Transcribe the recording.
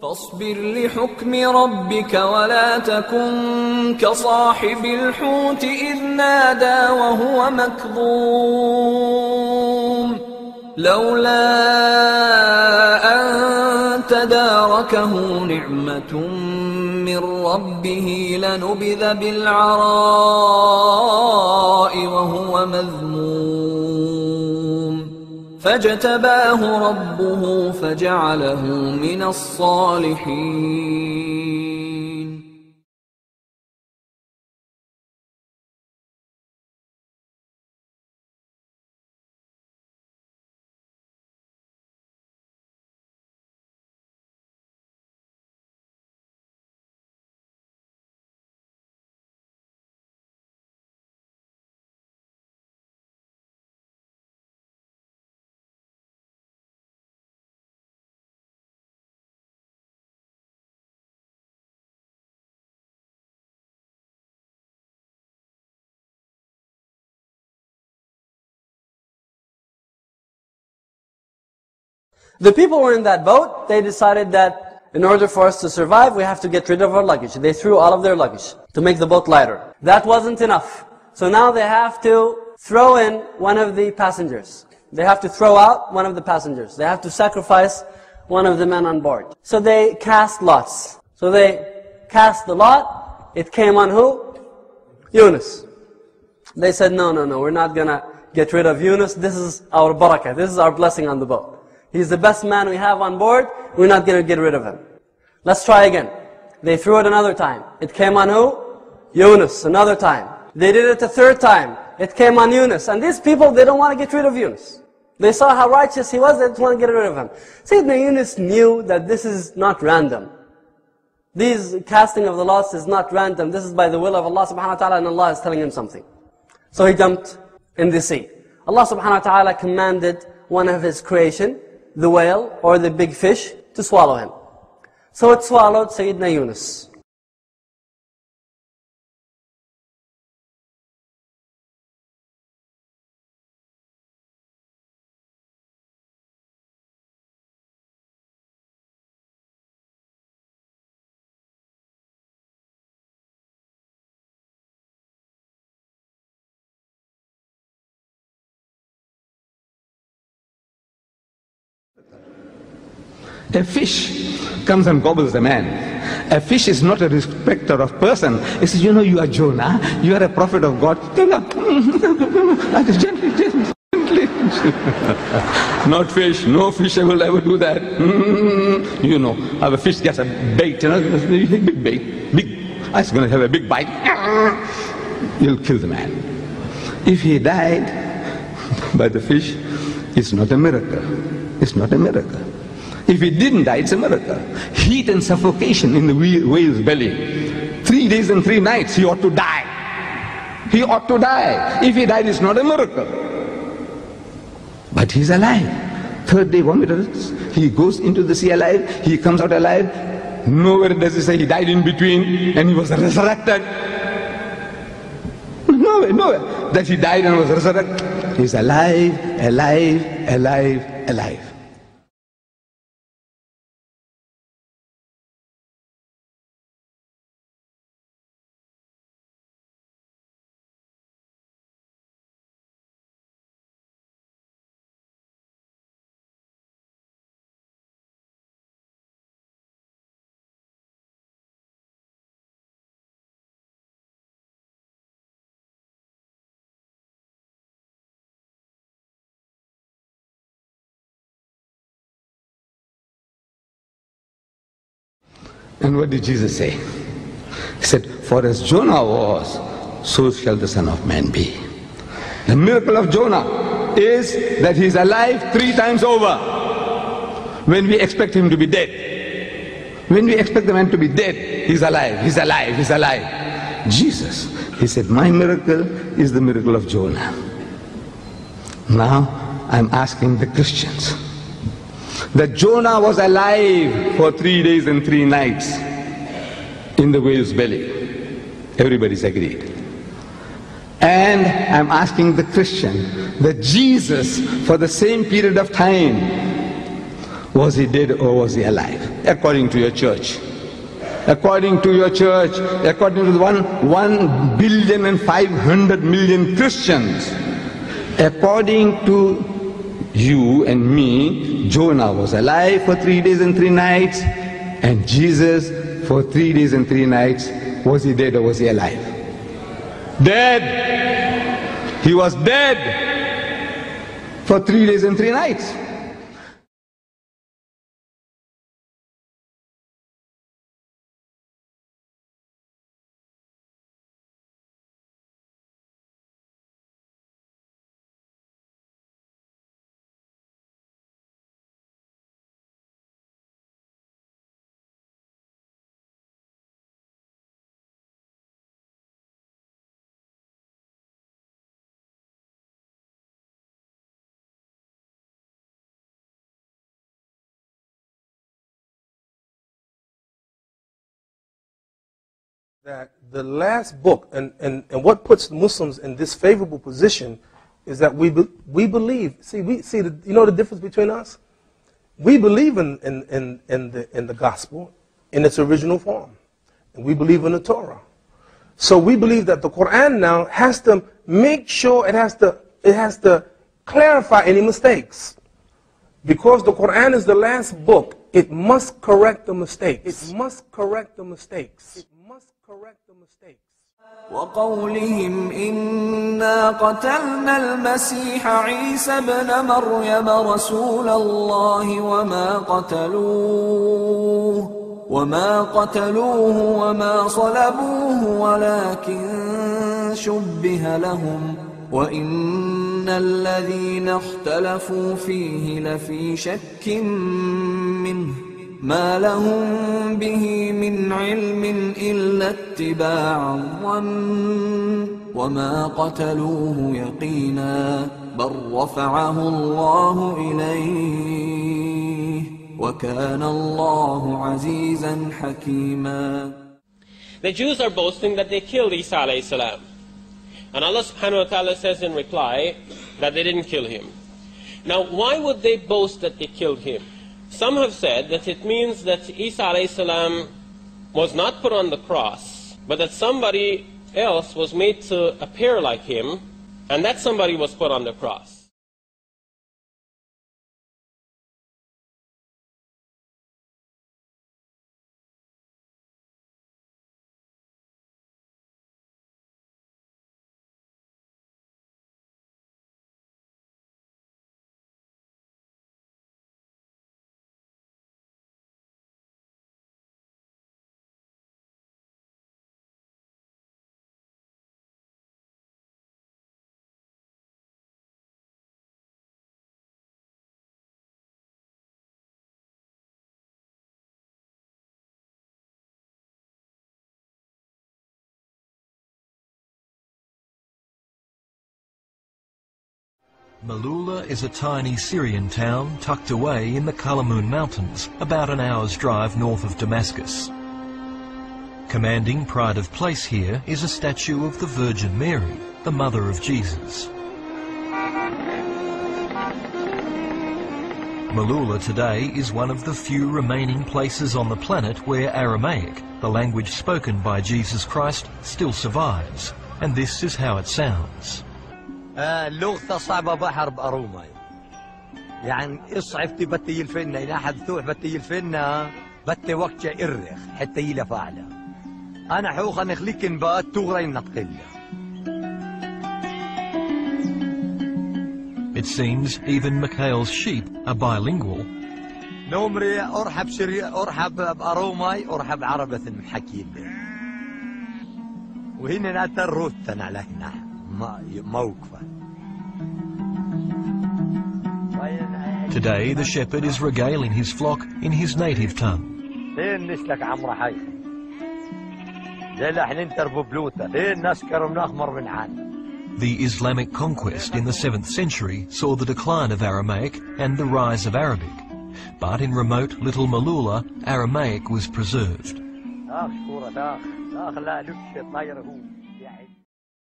فاصبر لحكم ربك ولا تكن كصاحب الحوت إذ نادى وهو مكظوم لولا أن تداركه نعمة من ربه لنبذ بالعراء وهو مذموم فاجتباه ربه فجعله من الصالحين. The people were in that boat. They decided that in order for us to survive, we have to get rid of our luggage. They threw all of their luggage to make the boat lighter. That wasn't enough. So now they have to throw in one of the passengers. They have to throw out one of the passengers. They have to sacrifice one of the men on board. So they cast lots. So they cast the lot. It came on who? Yunus. They said, no, we're not going to get rid of Yunus. This is our barakah. This is our blessing on the boat. He's the best man we have on board. We're not going to get rid of him. Let's try again. They threw it another time. It came on who? Yunus. Another time. They did it a third time. It came on Yunus. And these people, they don't want to get rid of Yunus. They saw how righteous he was. They didn't want to get rid of him. Sayyidina Yunus knew that this is not random. These casting of the lots is not random. This is by the will of Allah subhanahu wa ta'ala, and Allah is telling him something. So he jumped in the sea. Allah subhanahu wa ta'ala commanded one of his creation, the whale or the big fish, to swallow him. So it swallowed Sayyidina Yunus. A fish comes and gobbles a man. A fish is not a respecter of person. He says, you are Jonah, you are a prophet of God. Gently. Not fish, no fish will ever do that. How a fish gets a bait, big bait, big. It's going to have a big bite. You'll kill the man. If he died by the fish, it's not a miracle. It's not a miracle. If he didn't die, it's a miracle. Heat and suffocation in the whale's belly. 3 days and 3 nighs, he ought to die. He ought to die. If he died, it's not a miracle. But he's alive. 3rd day vomiters. He goes into the sea alive. He comes out alive. Nowhere does he say he died in between and he was resurrected. Nowhere. That he died and was resurrected. He's alive, alive, alive, alive. And what did Jesus say? He said, for as Jonah was, so shall the Son of Man be. The miracle of Jonah is that he is alive 3 times over when we expect him to be dead. When we expect the man to be dead, he's alive, he's alive, he's alive. Jesus, he said, my miracle is the miracle of Jonah. Now, I'm asking the Christians, that Jonah was alive for 3 days and 3 nights in the whale's belly. Everybody's agreed. And I'm asking the Christian that Jesus, for the same period of time, was he dead or was he alive? according to your church. According to your church, according to the 1,500,000,000 Christians, according to you and me, Jonah was alive for 3 days and 3 nights, and Jesus for 3 days and 3 nights. Was he dead or was he alive? Dead! He was dead for 3 days and 3 nights. That the last book, and what puts Muslims in this favorable position is that we believe, you know the difference between us? We believe in the gospel in its original form. And we believe in the Torah. So we believe that the Quran now has to make sure, it has to clarify any mistakes. Because the Quran is the last book, it must correct the mistakes. It must correct the mistakes. Correct the mistakes. وقولهم إنا قتلنا المسيح عيسى ابن مريم رسول الله وما قتلوه وما صلبوه ولكن شبه لهم وإن الذين اختلفوا فيه لفي شك منه ما لهم به من علم إلا اتباع الظن وما قتلوه يقينا بل رفعه الله إليه وكان الله عزيزا حكيما. The Jews are boasting that they killed Isa alayhi salam. And Allah subhanahu wa ta'ala says in reply that they didn't kill him. Now why would they boast that they killed him? Some have said that it means that Isa alayhi salam was not put on the cross, but that somebody else was made to appear like him, and that somebody was put on the cross. Malula is a tiny Syrian town tucked away in the Kalamun Mountains, about an hour's drive north of Damascus. Commanding pride of place here is a statue of the Virgin Mary, the mother of Jesus. Malula today is one of the few remaining places on the planet where Aramaic, the language spoken by Jesus Christ, still survives, and this is how it sounds. اللغة صعبة بحر بأروماي يعني إصعفتي بتي الفنة إلى حد ثوح بتي الفنة بتي وقت إرخ حتى يلفعله أنا حوخ نخليكن بقى تغرين نتقله. It seems even Mikhail's sheep are bilingual. نومري أرحب أرحب بأروماي أرحب عربة محكين وهنا نتروتن على هنا موقفة. Today the shepherd is regaling his flock in his native tongue. فين نسلك عمرو حيخ ليلة حنين تربو بلوتة فين نسكر ونخمر من عان. The Islamic conquest in the 7th century saw the decline of Aramaic and the rise of Arabic. But in remote little Malula, Aramaic was preserved.